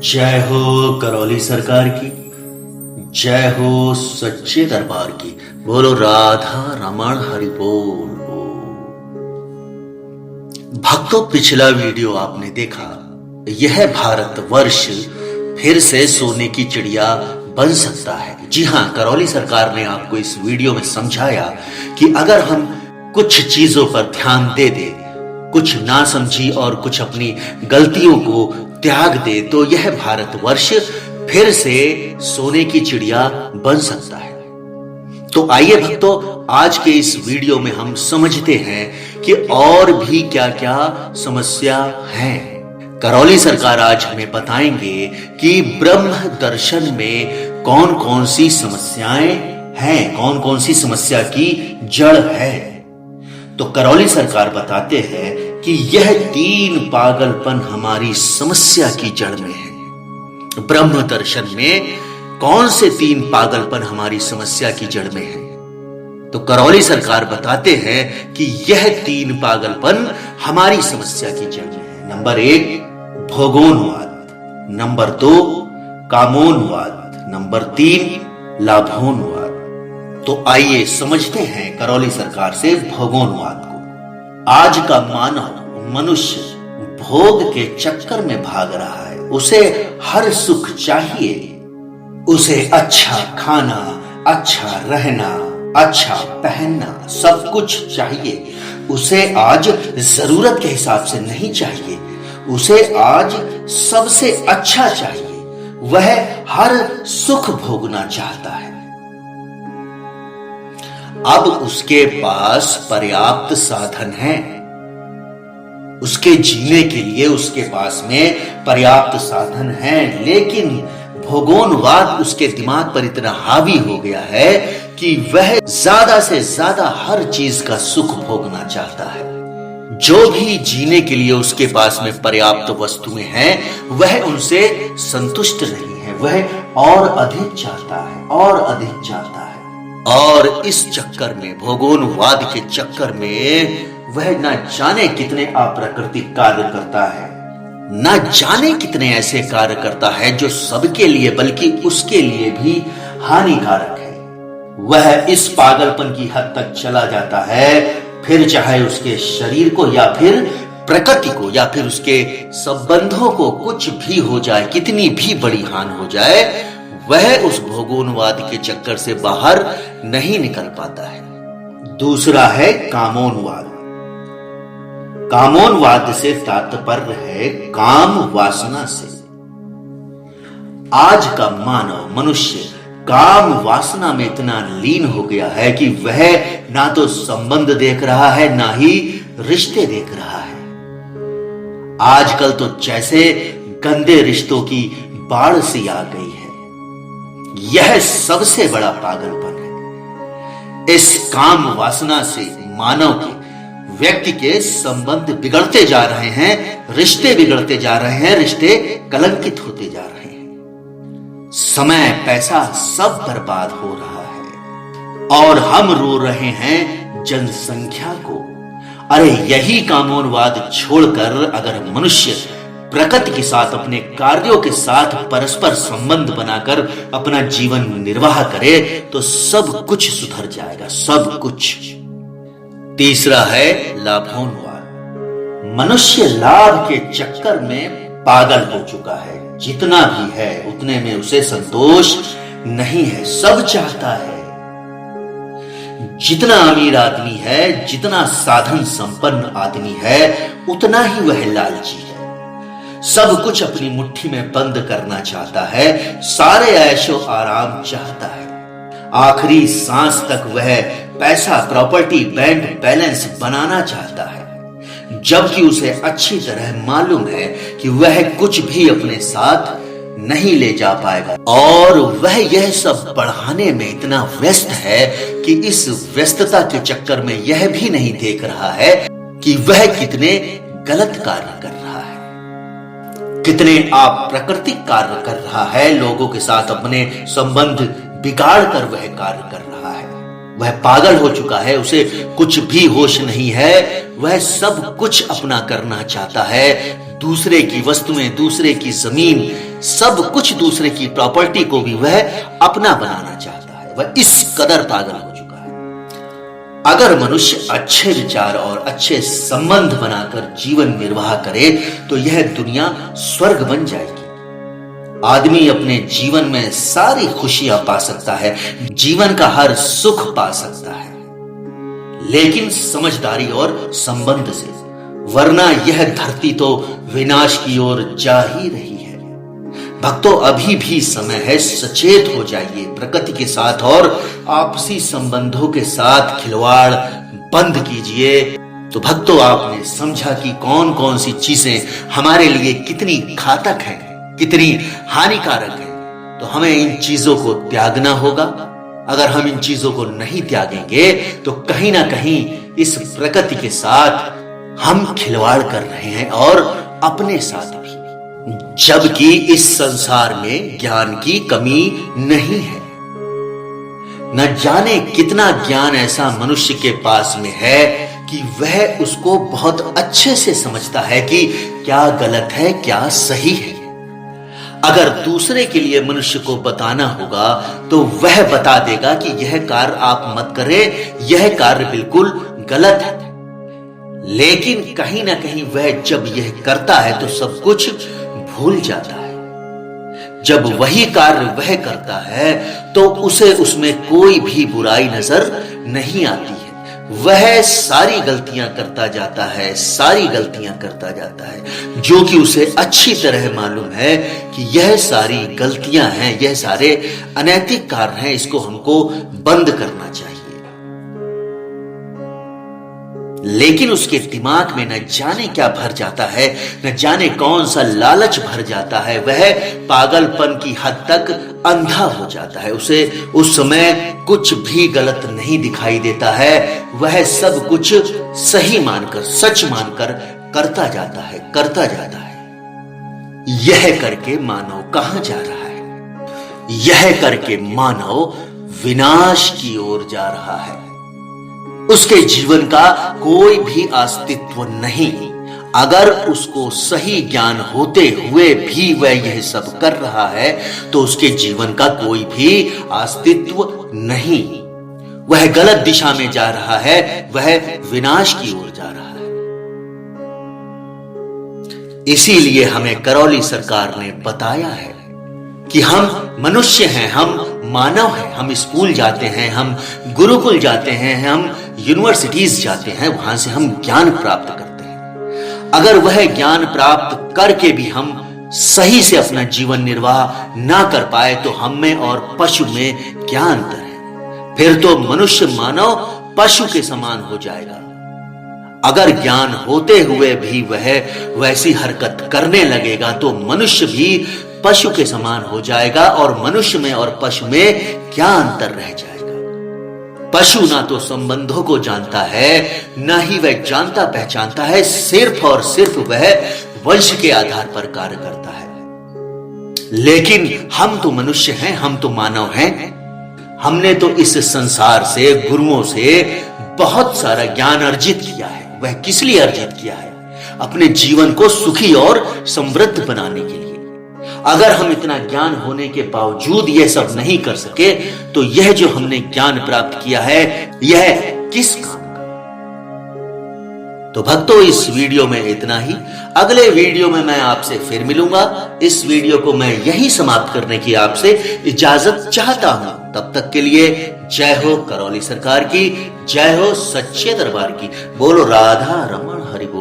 जय हो करौली सरकार की, जय हो सच्चे दरबार की। बोलो राधा रमण हरि बोल। भक्तों, पिछला वीडियो आपने देखा। यह भारतवर्ष फिर से सोने की चिड़िया बन सकता है। जी हां, करौली सरकार ने आपको इस वीडियो में समझाया कि अगर हम कुछ चीजों पर ध्यान दे दें, कुछ ना समझी और कुछ अपनी गलतियों को त्याग दे, तो यह भारतवर्ष फिर से सोने की चिड़िया बन सकता है। तो आइए भक्तों, आज के इस वीडियो में हम समझते हैं कि और भी क्या क्या समस्या है। करौली सरकार आज हमें बताएंगे कि ब्रह्म दर्शन में कौन कौन सी समस्याएं हैं, कौन कौन सी समस्या की जड़ है। तो करौली सरकार बताते हैं कि यह 3 पागलपन हमारी समस्या की जड़ में है। ब्रह्म दर्शन में कौन से 3 पागलपन हमारी समस्या की जड़ में है? तो करौली सरकार बताते हैं कि यह 3 पागलपन हमारी समस्या की जड़ में है। नंबर 1 भोगोनवाद, नंबर 2 कामोनवाद, नंबर 3 लाभोनवाद। तो आइए समझते हैं करौली सरकार से भोगोनवाद को। आज का मानव मनुष्य भोग के चक्कर में भाग रहा है। उसे हर सुख चाहिए, उसे अच्छा खाना, अच्छा रहना, अच्छा पहनना, सब कुछ चाहिए। उसे आज जरूरत के हिसाब से नहीं चाहिए, उसे आज सबसे अच्छा चाहिए। वह हर सुख भोगना चाहता है। अब उसके पास पर्याप्त साधन हैं, उसके जीने के लिए उसके पास में पर्याप्त साधन हैं, लेकिन भोगोनवाद उसके दिमाग पर इतना हावी हो गया है कि वह ज्यादा से ज्यादा हर चीज का सुख भोगना चाहता है। जो भी जीने के लिए उसके पास में पर्याप्त वस्तुएं हैं, वह उनसे संतुष्ट नहीं है। वह और अधिक चाहता है, और अधिक चाहता है। और इस चक्कर में, भोगोनवाद के चक्कर में, वह न जाने कितने अप्राकृतिक कार्य करता है, न जाने कितने ऐसे कार्य करता है जो सबके लिए बल्कि उसके लिए भी हानिकारक है। वह इस पागलपन की हद तक चला जाता है, फिर चाहे उसके शरीर को या फिर प्रकृति को या फिर उसके संबंधों को कुछ भी हो जाए, कितनी भी बड़ी हानि हो जाए, वह उस भोगोनवाद के चक्कर से बाहर नहीं निकल पाता है। दूसरा है कामोनवाद। कामोनवाद से तात्पर्य है काम वासना से। आज का मानव मनुष्य काम वासना में इतना लीन हो गया है कि वह ना तो संबंध देख रहा है, ना ही रिश्ते देख रहा है। आजकल तो जैसे गंदे रिश्तों की बाढ़ सी आ गई है। यह सबसे बड़ा पागलपन है। इस काम वासना से मानव के, व्यक्ति के संबंध बिगड़ते जा रहे हैं, रिश्ते बिगड़ते जा रहे हैं, रिश्ते कलंकित होते जा रहे हैं। समय, पैसा सब बर्बाद हो रहा है और हम रो रहे हैं जनसंख्या को। अरे यही कामोनवाद छोड़कर अगर मनुष्य प्रकृति के साथ, अपने कार्यों के साथ परस्पर संबंध बनाकर अपना जीवन निर्वाह करे तो सब कुछ सुधर जाएगा, सब कुछ। तीसरा है लाभोनवाद। मनुष्य लाभ के चक्कर में पागल हो चुका है। जितना भी है उतने में उसे संतोष नहीं है, सब चाहता है। जितना अमीर आदमी है, जितना साधन संपन्न आदमी है, उतना ही वह लालची है। सब कुछ अपनी मुट्ठी में बंद करना चाहता है, सारे ऐशो आराम चाहता है। आखिरी सांस तक वह पैसा, प्रॉपर्टी, बैंक बैलेंस बनाना चाहता है, जबकि उसे अच्छी तरह मालूम है कि वह कुछ भी अपने साथ नहीं ले जा पाएगा। और वह यह सब बढ़ाने में इतना व्यस्त है कि इस व्यस्तता के चक्कर में यह भी नहीं देख रहा है कि वह कितने गलत कार्य कर रहा है, कितने अप्राकृतिक कार्य कर रहा है। लोगों के साथ अपने संबंध बिगाड़ कर वह कार्य कर रहा है। वह पागल हो चुका है, उसे कुछ भी होश नहीं है। वह सब कुछ अपना करना चाहता है, दूसरे की वस्तुएं, दूसरे की जमीन, सब कुछ दूसरे की प्रॉपर्टी को भी वह अपना बनाना चाहता है। वह इस कदर पागल हो चुका है। अगर मनुष्य अच्छे विचार और अच्छे संबंध बनाकर जीवन निर्वाह करे तो यह दुनिया स्वर्ग बन जाएगी। आदमी अपने जीवन में सारी खुशियां पा सकता है, जीवन का हर सुख पा सकता है, लेकिन समझदारी और संबंध से, वरना यह धरती तो विनाश की ओर जा ही रही है। भक्तों, अभी भी समय है, सचेत हो जाइए प्रकृति के साथ और आपसी संबंधों के साथ खिलवाड़ बंद कीजिए। तो भक्तों, आपने समझा कि कौन कौन सी चीजें हमारे लिए कितनी घातक हैं, कितनी हानिकारक है। तो हमें इन चीजों को त्यागना होगा। अगर हम इन चीजों को नहीं त्यागेंगे तो कहीं ना कहीं इस प्रकृति के साथ हम खिलवाड़ कर रहे हैं और अपने साथ भी, जबकि इस संसार में ज्ञान की कमी नहीं है। न जाने कितना ज्ञान ऐसा मनुष्य के पास में है कि वह उसको बहुत अच्छे से समझता है कि क्या गलत है, क्या सही है। अगर दूसरे के लिए मनुष्य को बताना होगा तो वह बता देगा कि यह कार्य आप मत करें, यह कार्य बिल्कुल गलत है। लेकिन कहीं ना कहीं वह जब यह करता है तो सब कुछ भूल जाता है। जब वही कार्य वह करता है तो उसे उसमें कोई भी बुराई नजर नहीं आती है। वह सारी गलतियां करता जाता है, सारी गलतियां करता जाता है, जो कि उसे अच्छी तरह मालूम है कि यह सारी गलतियां हैं, यह सारे अनैतिक कार्य हैं, इसको हमको बंद करना चाहिए। लेकिन उसके दिमाग में न जाने क्या भर जाता है, न जाने कौन सा लालच भर जाता है। वह पागलपन की हद तक अंधा हो जाता है। उसे उस समय कुछ भी गलत नहीं दिखाई देता है। वह सब कुछ सही मानकर, सच मानकर करता जाता है, करता जाता है। यह करके मानव कहां जा रहा है? यह करके मानव विनाश की ओर जा रहा है। उसके जीवन का कोई भी अस्तित्व नहीं। अगर उसको सही ज्ञान होते हुए भी वह यह सब कर रहा है तो उसके जीवन का कोई भी अस्तित्व नहीं। वह गलत दिशा में जा रहा है, वह विनाश की ओर जा रहा है। इसीलिए हमें करौली सरकार ने बताया है कि हम मनुष्य हैं, हम मानव हैं, हम स्कूल जाते हैं, हम गुरुकुल जाते हैं, हम यूनिवर्सिटीज जाते हैं, वहां से हम ज्ञान प्राप्त करते हैं। अगर वह ज्ञान प्राप्त करके भी हम सही से अपना जीवन निर्वाह ना कर पाए तो हम में और पशु में क्या अंतर है? फिर तो मनुष्य मानव पशु के समान हो जाएगा। अगर ज्ञान होते हुए भी वह वैसी हरकत करने लगेगा तो मनुष्य भी पशु के समान हो जाएगा। और मनुष्य में और पशु में क्या अंतर रह जाएगा? पशु ना तो संबंधों को जानता है, ना ही वह जानता पहचानता है। सिर्फ और सिर्फ वह वंश के आधार पर कार्य करता है। लेकिन हम तो मनुष्य हैं, हम तो मानव हैं। हमने तो इस संसार से, गुरुओं से बहुत सारा ज्ञान अर्जित किया है। वह किस लिए अर्जित किया है? अपने जीवन को सुखी और समृद्ध बनाने के लिए। अगर हम इतना ज्ञान होने के बावजूद यह सब नहीं कर सके तो यह जो हमने ज्ञान प्राप्त किया है यह किस काम का? तो भक्तों, इस वीडियो में इतना ही। अगले वीडियो में मैं आपसे फिर मिलूंगा। इस वीडियो को मैं यहीं समाप्त करने की आपसे इजाजत चाहता हूं। तब तक के लिए जय हो करौली सरकार की, जय हो सच्चे दरबार की। बोलो राधा रमण हरि बोल।